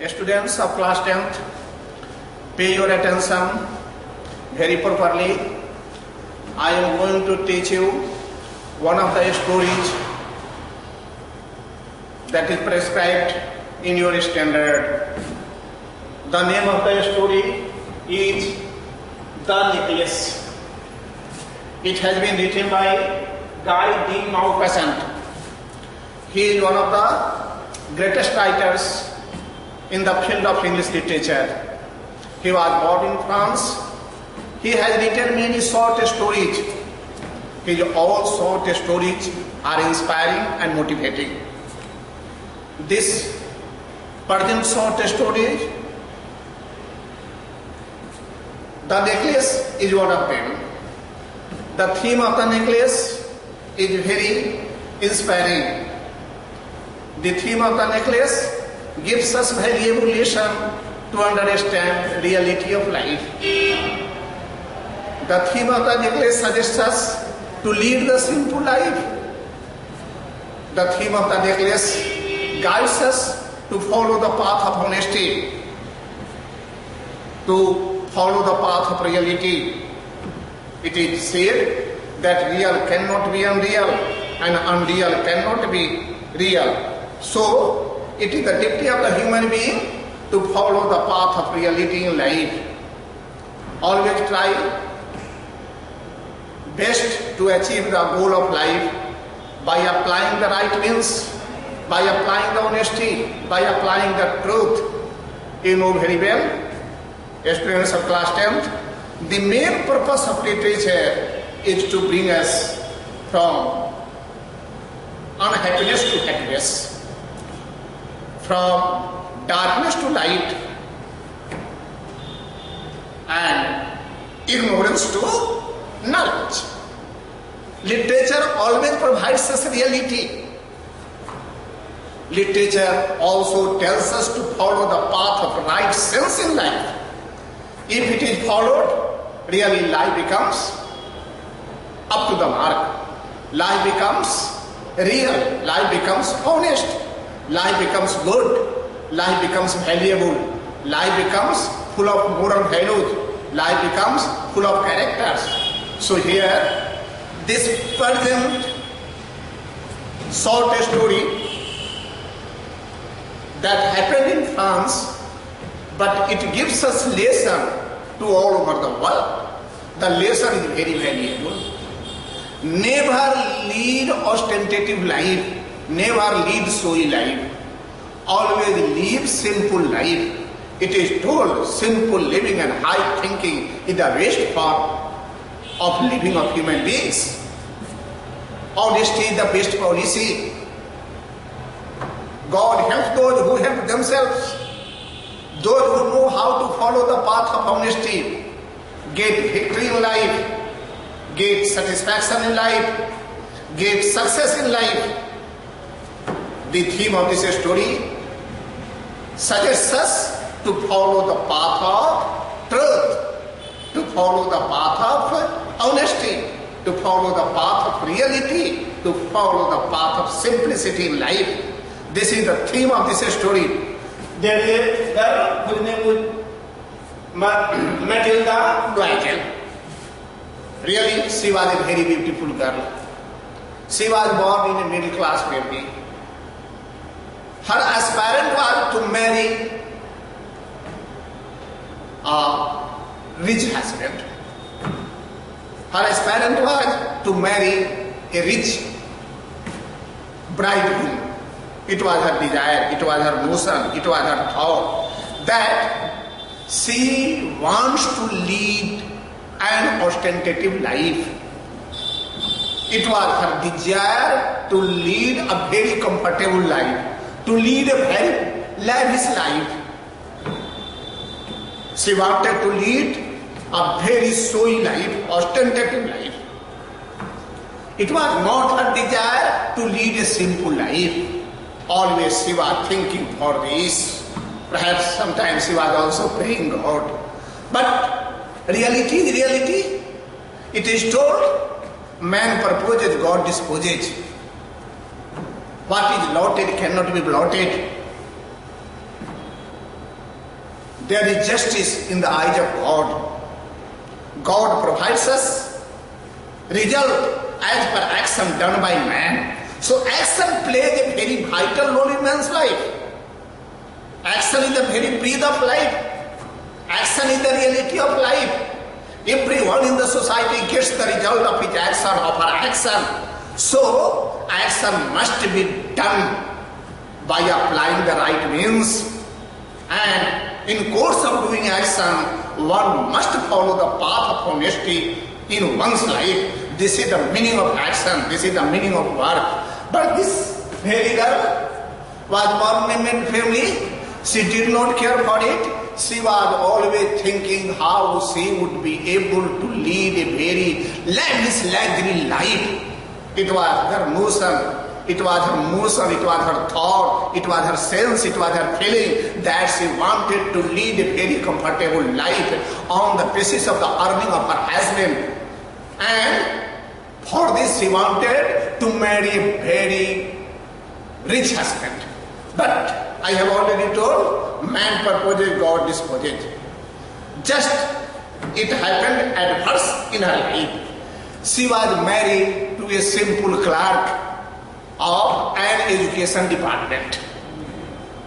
Students of class 10th, pay your attention very properly. I am going to teach you one of the stories that is prescribed in your standard. The name of the story is The Necklace. It has been written by Guy de Maupassant. He is one of the greatest writers in the field of English literature. He was born in France. He has written many short stories. His all short stories are inspiring and motivating. This present short story, The Necklace, is one of them. The theme of the necklace is very inspiring. The theme of the necklace gives us valuable lesson to understand reality of life. The theme of the necklace suggests us to lead the simple life. The theme of the necklace guides us to follow the path of honesty, to follow the path of reality. It is said that real cannot be unreal and unreal cannot be real. So, it is the duty of the human being to follow the path of reality in life. Always try best to achieve the goal of life by applying the right means, by applying the honesty, by applying the truth. You know very well, students of class 10th, the main purpose of literature is to bring us from unhappiness to happiness, from darkness to light, and ignorance to knowledge. Literature always provides us reality. Literature also tells us to follow the path of right sense in life. If it is followed, really life becomes up to the mark. Life becomes real. Life becomes honest. Life becomes good. Life becomes valuable. Life becomes full of moral values. Life becomes full of characters. So here, this present short story that happened in France, but it gives us lesson to all over the world. The lesson is very valuable. Never lead ostentative life. Never lead showy life. Always live simple life. It is told simple living and high thinking is the best form of living of human beings. Honesty is the best policy. God helps those who help themselves. Those who know how to follow the path of honesty get victory in life, get satisfaction in life, get success in life. The theme of this story suggests us to follow the path of truth, to follow the path of honesty, to follow the path of reality, to follow the path of simplicity in life. This is the theme of this story. There is a girl whose name was Matilda Doigel. Really, she was a very beautiful girl. She was born in a middle class family. Her aspirant was to marry a rich husband. Her aspirant was to marry a rich bridegroom. It was her desire, it was her notion, it was her thought that she wants to lead an ostentative life. It was her desire to lead a very comfortable life, to lead a very lavish life. She wanted to lead a very showy life, ostentative life. It was not her desire to lead a simple life. Always she was thinking for this. Perhaps sometimes she was also praying God. But reality is reality. It is told, man proposes, God disposes. What is lotted cannot be blotted. there is justice in the eyes of God. God provides us result as per action done by man. So action plays a very vital role in man's life. Action is the very breath of life. Action is the reality of life. Everyone in the society gets the result of his action, of her action. So action must be done by applying the right means. And in course of doing action, one must follow the path of honesty in one's life. This is the meaning of action. This is the meaning of work. But this very girl was born in a family. She did not care for it. She was always thinking how she would be able to lead a very lavish, luxury life. It was her notion. It was her motion, it was her thought, it was her sense, it was her feeling that she wanted to lead a very comfortable life on the basis of the earning of her husband. And for this she wanted to marry a very rich husband. But I have already told, man purposes, God disposes. Just it happened at first in her life. She was married to a simple clerk of an education department.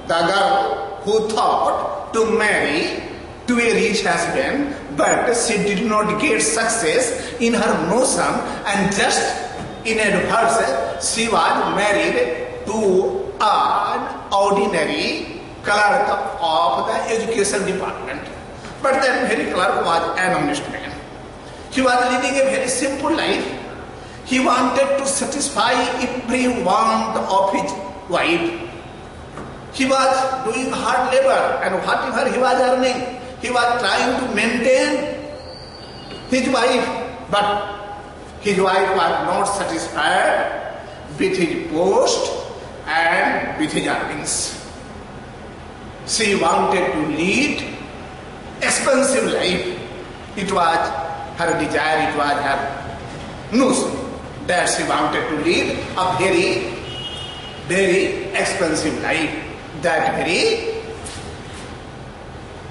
The girl who thought to marry to a rich husband, but she did not get success in her notion, and just in adverse she was married to an ordinary clerk of the education department. But that very clerk was an honest man. He was leading a very simple life. He wanted to satisfy every want of his wife. He was doing hard labor, and whatever he was earning, he was trying to maintain his wife. But his wife was not satisfied with his post and with his earnings. She wanted to lead expensive life. It was her desire, it was her notion that she wanted to lead a very, very expensive life. That very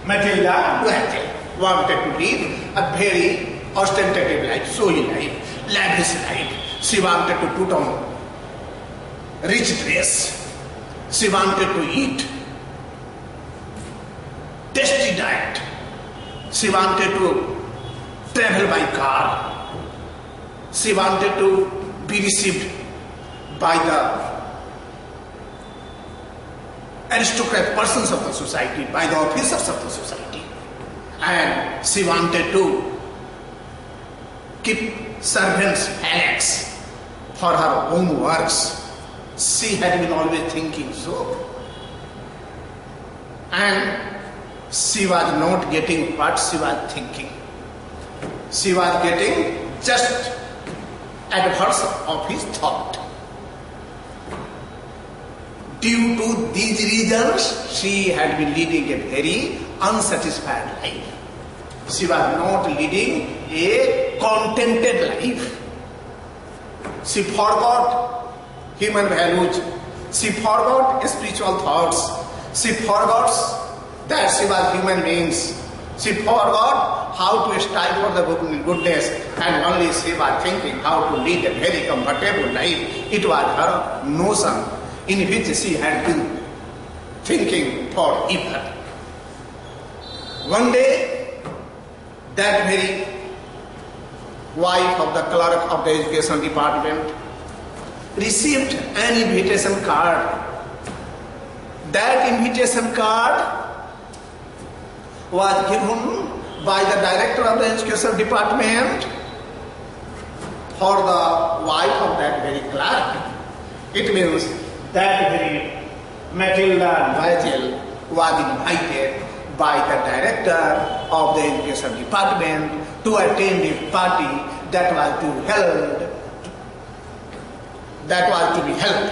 Matilda wanted to lead a very ostentative life, showy life, lavish life. She wanted to put on rich dress. She wanted to eat tasty diet. She wanted to travel by car. She wanted to be received by the aristocrat persons of the society, by the officers of the society. And she wanted to keep servants' phalanx for her own works. She had been always thinking so. And she was not getting what she was thinking. She was getting just adverse of his thought. Due to these reasons, she had been leading a very unsatisfied life. She was not leading a contented life. She forgot human values. She forgot spiritual thoughts. She forgot that she was human beings. She forgot how to strive for the goodness, and only she was thinking how to lead a very comfortable life. It was her notion in which she had been thinking forever. One day, that very wife of the clerk of the education department received an invitation card. That invitation card was given by the director of the education department for the wife of that very clerk. It means that very Matilda Nigel was invited by the director of the education department to attend a party that was to be held.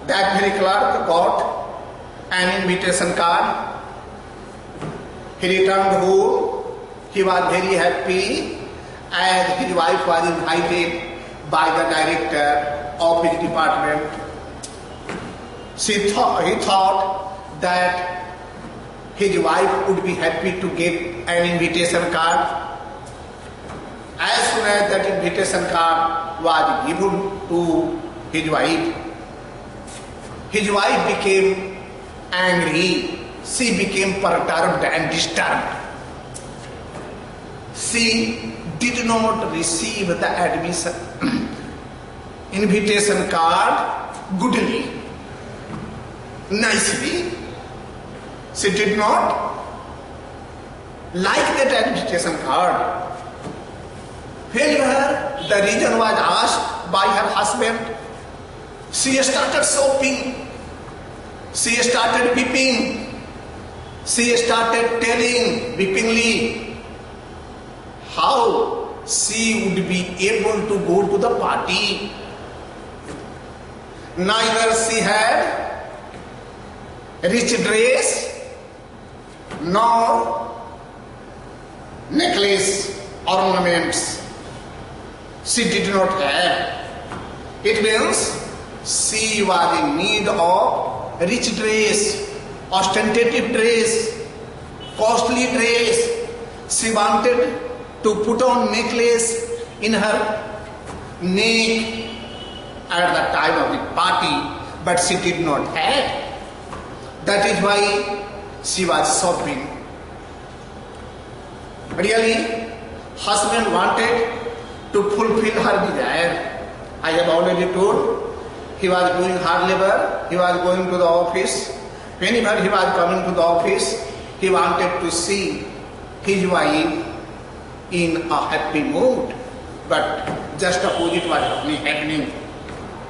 That very clerk got an invitation card. He returned home. He was very happy as his wife was invited by the director of his department. He thought that his wife would be happy to get an invitation card. As soon as that invitation card was given to his wife became angry. She became perturbed and disturbed. She did not receive the admission invitation card goodly, nicely. She did not like that invitation card. Whenever the reason was asked by her husband, she started sobbing, she started weeping, she started telling weepingly how she would be able to go to the party. Neither she had rich dress nor necklace ornaments. She did not have. It means she was in need of rich dress, ostentative dress, costly dress. She wanted to put on necklace in her neck at the time of the party, but she did not have. That is why she was sobbing. Really, husband wanted to fulfill her desire. I have already told, he was doing hard labor, he was going to the office. Whenever he was coming to the office, he wanted to see his wife in a happy mood. But just opposite was happening.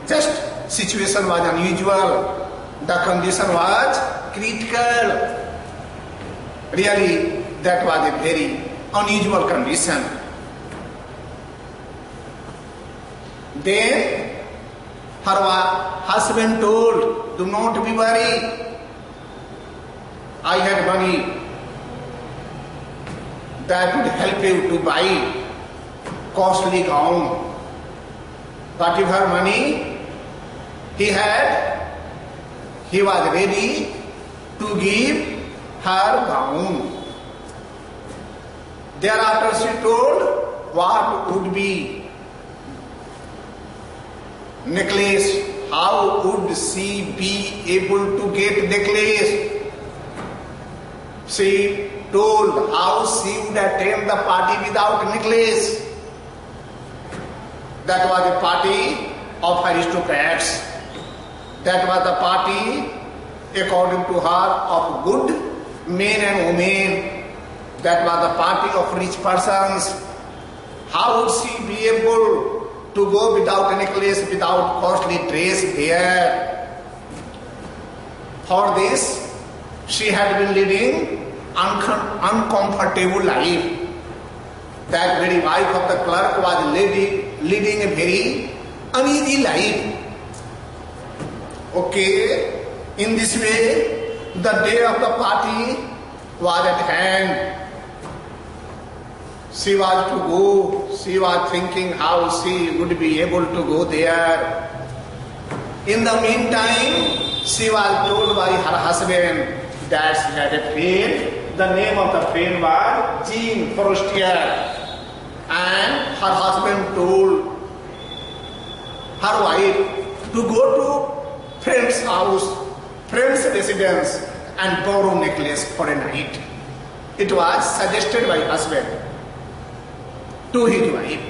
Just situation was unusual. The condition was critical. Really, that was a very unusual condition. Then her husband told, do not be worried. I had money that would help you to buy costly gown. Whatever money he had, he was ready to give her gown. Thereafter she told what would be necklace, how would she be able to get necklace. She told how she would attend the party without necklace. That was the party of aristocrats. That was the party, according to her, of good men and women. That was the party of rich persons. How would she be able to go without a necklace, without costly dress there? For this, she had been living uncomfortable life. That very wife of the clerk was leading a very uneasy life. Okay, in this way, the day of the party was at hand. She was to go, she was thinking how she would be able to go there. In the meantime, she was told by her husband that she had a friend. The name of the friend was Jean Forestier. And her husband told her wife to go to friend's house, friend's residence and borrow necklace for a night. It was suggested by husband to his wife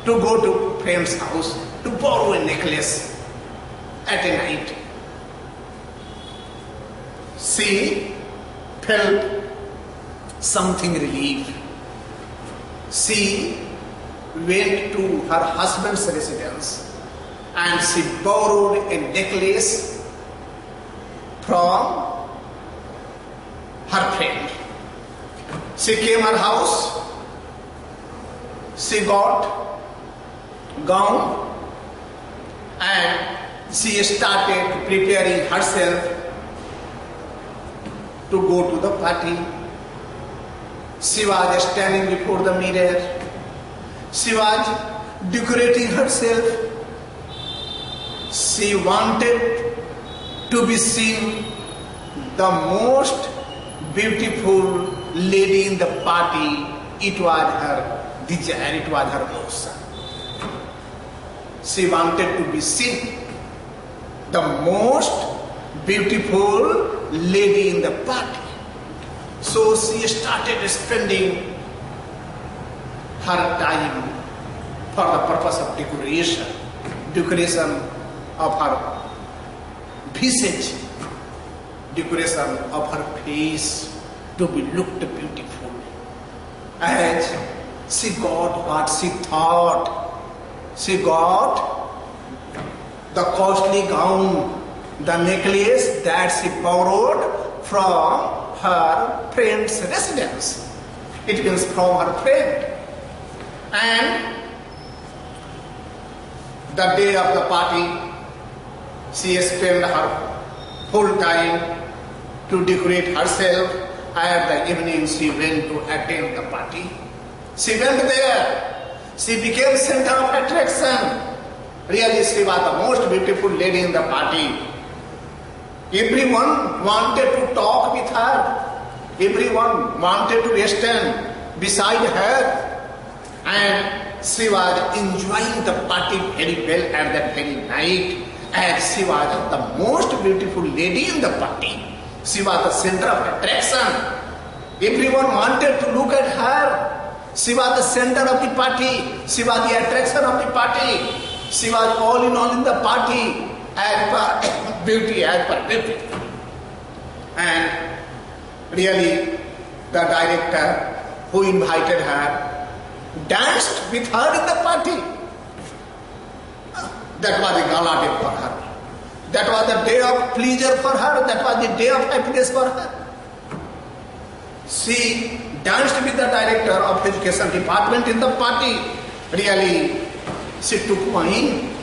to go to friend's house to borrow a necklace at a night. She felt something relief. She went to her husband's residence and she borrowed a necklace from her friend. She came to her house, she got gown and she started preparing herself to go to the party. She was standing before the mirror. She was decorating herself. She wanted to be seen the most beautiful lady in the party, it was her desire, it was her notion. She wanted to be seen, the most beautiful lady in the party. So she started spending her time for the purpose of decoration of her visage, decoration of her face to be looked beautiful. As she got what she thought, she got the costly gown, the necklace that she borrowed from her friend's residence. It means from her friend. And the day of the party, she spent her full time to decorate herself. At the evening, she went to attend the party. She went there. She became center of attraction. Really, she was the most beautiful lady in the party. Everyone wanted to talk with her. Everyone wanted to stand beside her. And she was enjoying the party very well at that very night. As she was the most beautiful lady in the party. She was the center of attraction. Everyone wanted to look at her. She was the center of the party. She was the attraction of the party. She was all in all in the party as per beauty, as per beauty. And really, the director who invited her danced with her in the party. That was the gala day for her. That was the day of pleasure for her. That was the day of happiness for her. She danced with the director of education department in the party. Really, she took wine,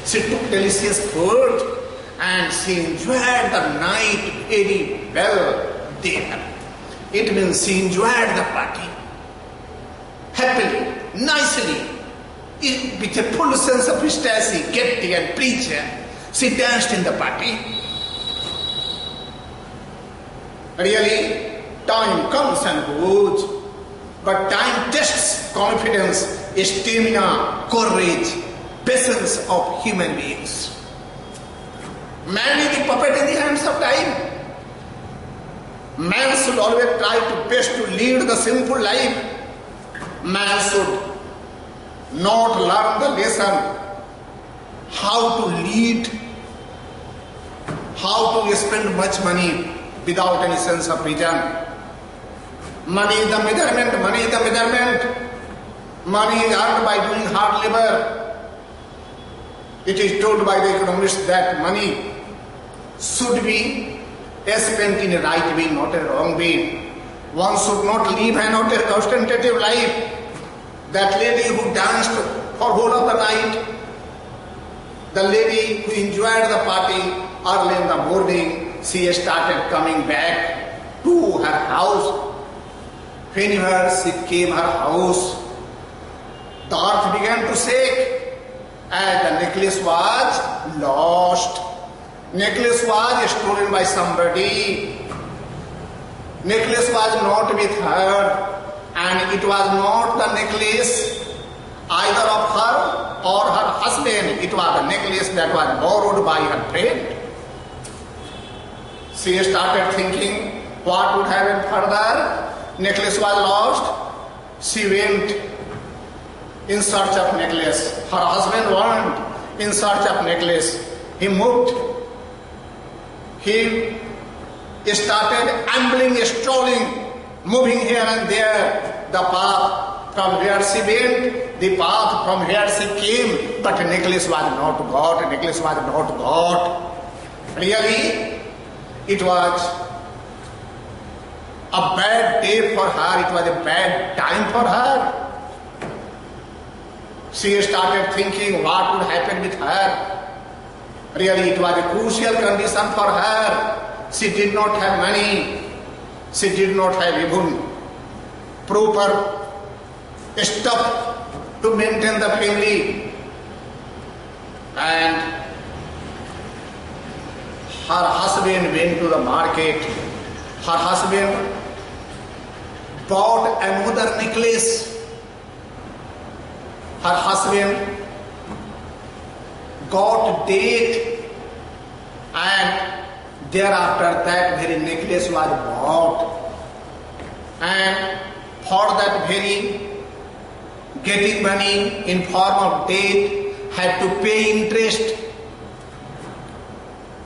she took delicious food, and she enjoyed the night very well there. It means she enjoyed the party happily, nicely, with a full sense of ecstasy, gaiety and pleasure. She danced in the party. Really, time comes and goes, but time tests confidence, stamina, courage, patience of human beings. Man is the puppet in the hands of time. Man should always try to best to lead the sinful life. Man should not learn the lesson how to lead, how to spend much money without any sense of return. Money is the measurement, money is the measurement. Money is earned by doing hard labor. It is told by the economists that money should be spent in a right way, not a wrong way. One should not live an ostentative life. That lady who danced for whole of the night, the lady who enjoyed the party, early in the morning, she started coming back to her house. Whenever she came her house, the earth began to shake as the necklace was lost. Necklace was stolen by somebody. Necklace was not with her, and it was not the necklace either of her or her husband. It was the necklace that was borrowed by her friend. She started thinking what would happen further. Necklace was lost. She went in search of necklace. Her husband went in search of necklace. He moved. He started ambling, strolling, moving here and there. The path from where she went, the path from where she came, but necklace was not got. Necklace was not got. Really, it was a bad day for her. It was a bad time for her. She started thinking what would happen with her. Really, it was a crucial condition for her. She did not have money. She did not have even proper stuff to maintain the family. And her husband went to the market. Her husband bought another necklace. Her husband got date, and thereafter that very necklace was bought, and for that very getting money in form of date had to pay interest,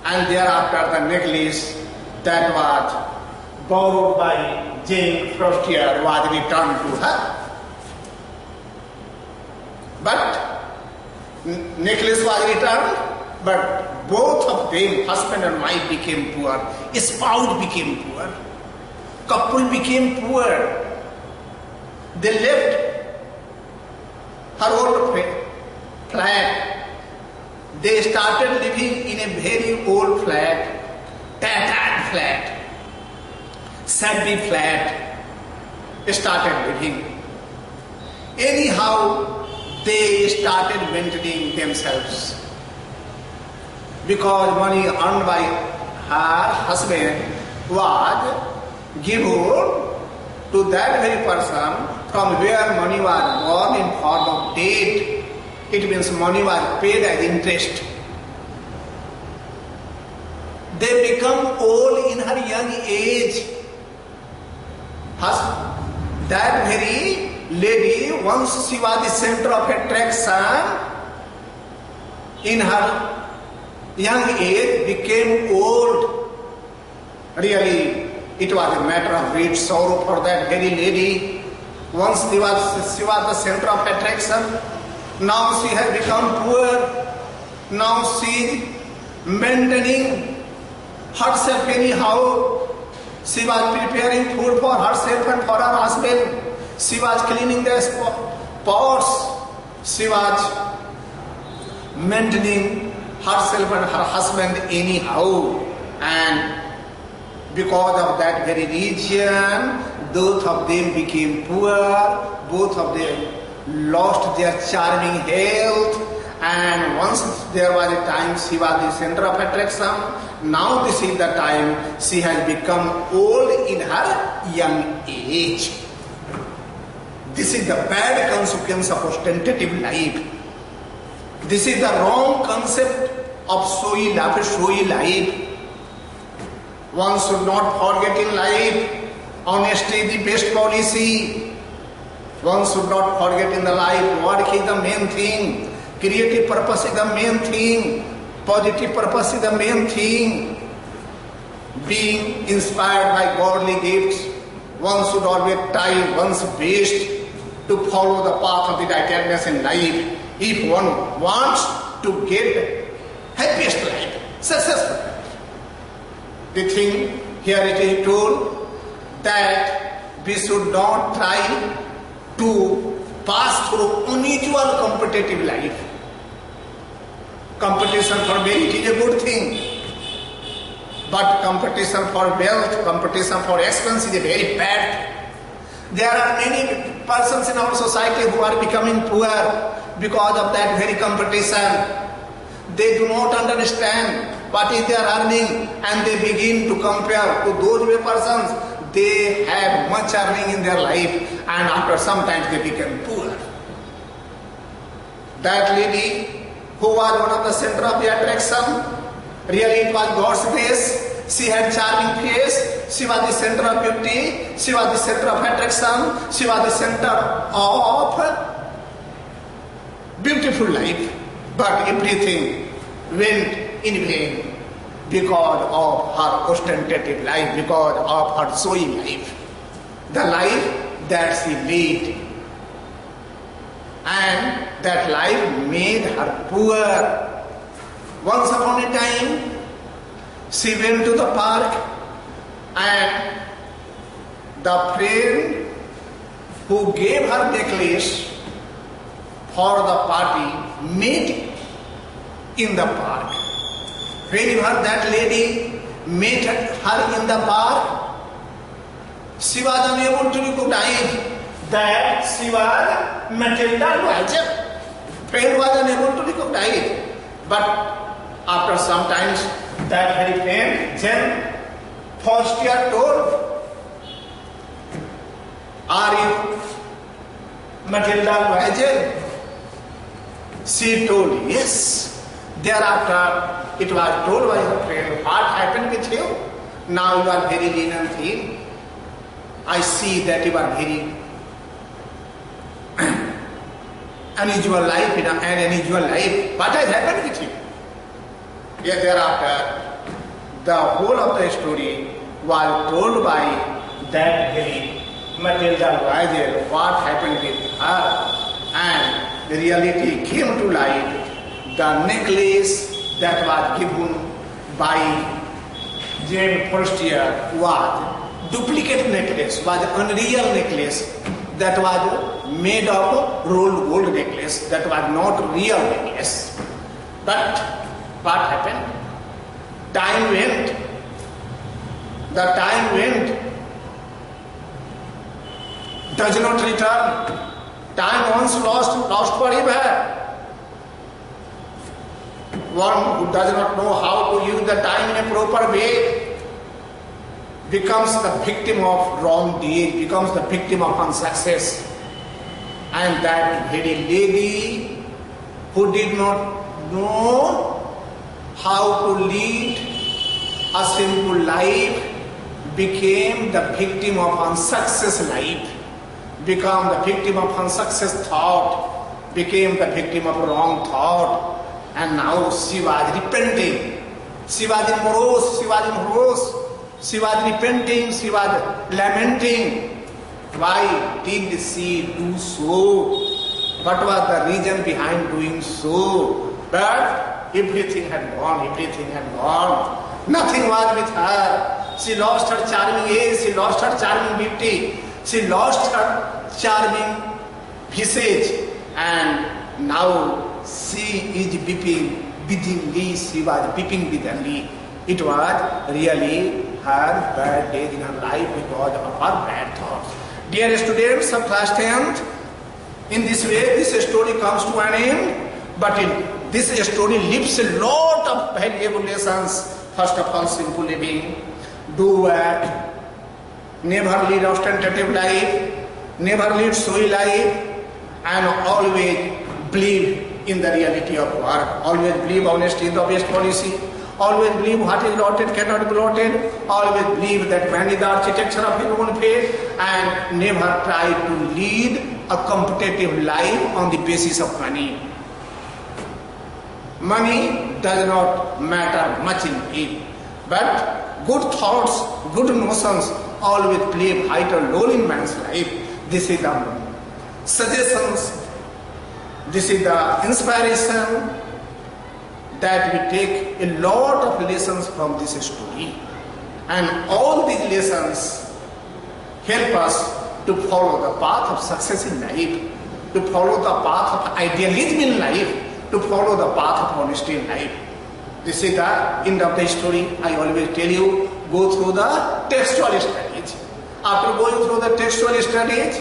and thereafter the necklace that was borrowed by Jane Frostier was returned to her. But necklace was returned, but both of them, husband and wife, became poor. Spouse became poor. Couple became poor. They left her old flat. They started living in a very old flat, tattered flat, shabby flat. They started living. Anyhow, they started maintaining themselves, because money earned by her husband was given to that very person from where money was born in form of date. It means money was paid as interest. They become old in her young age. That very lady, once she was the center of attraction, in her young age became old. Really, it was a matter of great sorrow for that very lady. Once she was the center of attraction, now she has become poor. Now she is maintaining herself anyhow. She was preparing food for herself and for her husband. She was cleaning the pots. She was maintaining herself and her husband anyhow. And because of that very reason, both of them became poor. Both of them lost their charming health. And once there was a time she was the center of attraction, now this is the time she has become old in her young age. This is the bad consequence of ostentative life. This is the wrong concept of showy life. One should not forget in life, honesty is the best policy. One should not forget in the life, work is the main thing. Creative purpose is the main thing. Positive purpose is the main thing. Being inspired by godly gifts, one should always try one's best to follow the path of the righteousness in life. If one wants to get happiest life, successful life. The thing here it is told that we should not try to pass through unusual competitive life. Competition for merit is a good thing, but competition for wealth, competition for expense is a very bad thing. There are many persons in our society who are becoming poor because of that very competition. They do not understand what is their earning, and they begin to compare to those persons. They have much earning in their life, and after some time they become poor. That lady who was one of the center of the attraction, really it was God's grace. She had charming face. She was the center of beauty. She was the center of attraction. She was the center of beautiful life. But everything went in vain because of her ostentative life, because of her showy life. The life that she led. And that life made her poor. Once upon a time, she went to the park, and the friend who gave her necklace for the party met in the park. Whenever that lady met her in the park, she was unable to recognize that she was Matilda Walcher. Friend was unable to recognize, but After some times, that very friend, then first year told, are you Matilda Weigel? She told, yes. Thereafter, it was told by her friend, what happened with you? Now you are very lean and thin. I see that you are very unusual life, an unusual life. What has happened with you? Yet thereafter, the whole of the story was told by that very Matilda Weigel, what happened with her, and the reality came to light. The necklace that was given by Jane Forstier was duplicate necklace, was unreal necklace that was made of rolled gold necklace, that was not real necklace. But what happened? Time went. The time went. Does not return. Time once lost forever. One who does not know how to use the time in a proper way becomes the victim of wrong deed, becomes the victim of unsuccess. And that very lady who did not know how to lead a simple life became the victim of unsuccess life, became the victim of unsuccess thought, became the victim of wrong thought. And now she was repenting. She was in morose, she was repenting, she was lamenting. Why did she do so? What was the reason behind doing so? But everything had gone, Nothing was with her. She lost her charming age, she lost her charming beauty, she lost her charming visage, and now she is weeping bitterly, she was weeping bitterly. It was really her bad days in her life because of her bad thoughts. Dear students of class 10th, in this way this story comes to an end, but in this story leaves a lot of valuable lessons. First of all, simple living, do what, never lead ostentative life, never lead showy life, and always believe in the reality of work. Always believe honesty is the best policy. Always believe what is allotted cannot be allotted. Always believe that man is the architecture of his own fate, and never try to lead a competitive life on the basis of money. Money does not matter much in it, but good thoughts, good notions always play a vital role in man's life. This is the suggestions, this is the inspiration that we take a lot of lessons from this story, and all these lessons help us to follow the path of success in life, to follow the path of idealism in life, to follow the path of honesty in life. This is the end of the story. I always tell you, go through the textual studies. After going through the textual studies,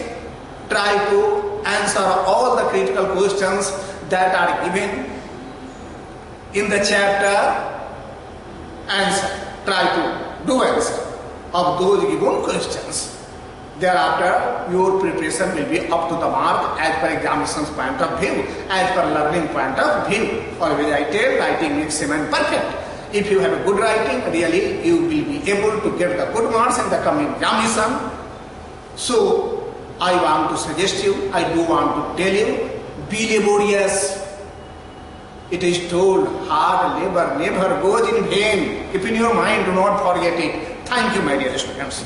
try to answer all the critical questions that are given in the chapter. Answer. Try to do answer of those given questions. Thereafter, your preparation will be up to the mark as per examination's point of view, as per learning point of view. Always I tell, writing makes a man perfect. If you have a good writing, really you will be able to get the good marks in the coming examination. So, I want to suggest you, I do want to tell you, be laborious. It is told, hard labor never goes in vain. If in your mind, do not forget it. Thank you, my dear students.